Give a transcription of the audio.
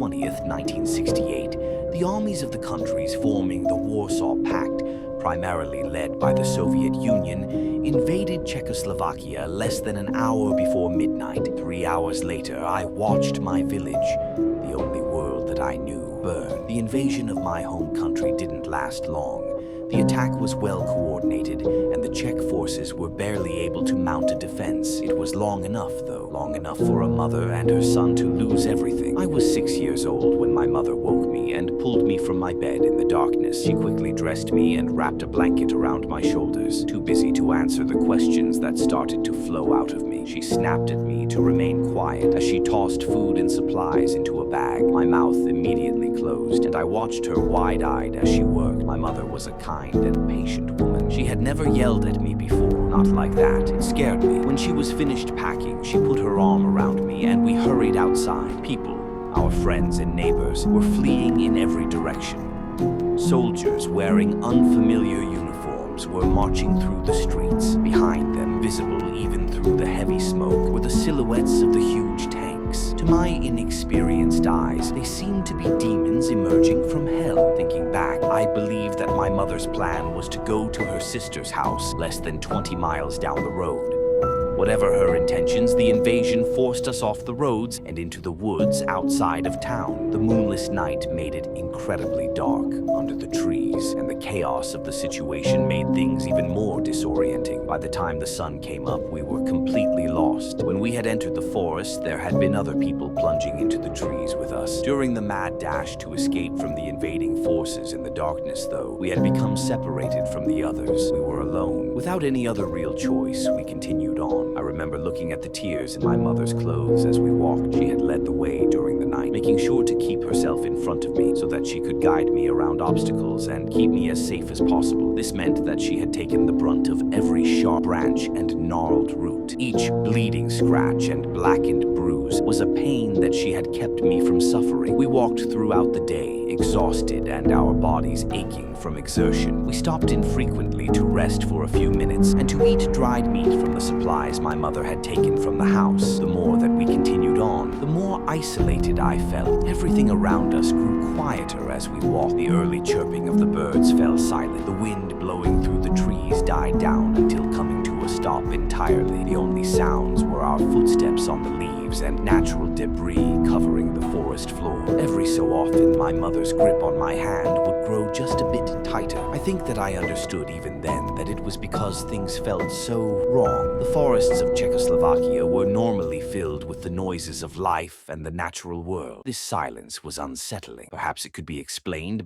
20th, 1968, the armies of the countries forming the Warsaw Pact, primarily led by the Soviet Union, invaded Czechoslovakia less than an hour before midnight. 3 hours later, I watched my village, the only world that I knew, burn. The invasion of my home country didn't last long. The attack was well coordinated, and the Czech forces were barely able to mount a defense. It was long enough, though, long enough for a mother and her son to lose everything. I was 6 years old when my mother woke me and pulled me from my bed in the darkness. She quickly dressed me and wrapped a blanket around my shoulders, too busy to answer the questions that started to flow out of me. She snapped at me to remain quiet as she tossed food and supplies into a bag. My mouth immediately closed, and I watched her wide-eyed as she worked. My mother was a kind and patient woman. She had never yelled at me before, not like that. It scared me. When she was finished packing, she put her arm around me and we hurried outside. People, our friends and neighbors, were fleeing in every direction. Soldiers wearing unfamiliar uniforms were marching through the streets. Behind them, visible even through the heavy smoke, were the silhouettes of the huge tanks. To my inexperienced eyes, they seemed to be demons emerging from hell. Thinking back, I believe that my mother's plan was to go to her sister's house less than 20 miles down the road. Whatever her intentions, the invasion forced us off the roads and into the woods outside of town. The moonless night made it incredibly dark under the trees, and the chaos of the situation made things even more disorienting. By the time the sun came up, we were completely lost. When we had entered the forest, there had been other people plunging into the trees with us. During the mad dash to escape from the invading forces in the darkness, though, we had become separated from the others. We were alone. Without any other real choice, we continued on. I remember looking at the tears in my mother's clothes as we walked. She had led the way during the night, making sure to keep herself in front of me so that she could guide me around obstacles and keep me as safe as possible. This meant that she had taken the brunt of every sharp branch and gnarled root. Each bleeding scratch and blackened bruise was a pain that she had kept me from suffering. We walked throughout the day, exhausted and our bodies aching from exertion. We stopped infrequently to rest for a few minutes and to eat dried meat from the supplies my mother had taken from the house. The more that we continued on, the more isolated I felt. Everything around us grew quieter as we walked. The early chirping of the birds fell silent. The wind blowing through the trees died down until coming to a stop entirely. The only sounds were our footsteps on the leaves and natural debris covering the forest floor. Every so often, my mother's grip on my hand would grow just a bit tighter. I think that I understood even then that it was because things felt so wrong. The forests of Czechoslovakia were normally filled with the noises of life and the natural world. This silence was unsettling. Perhaps it could be explained by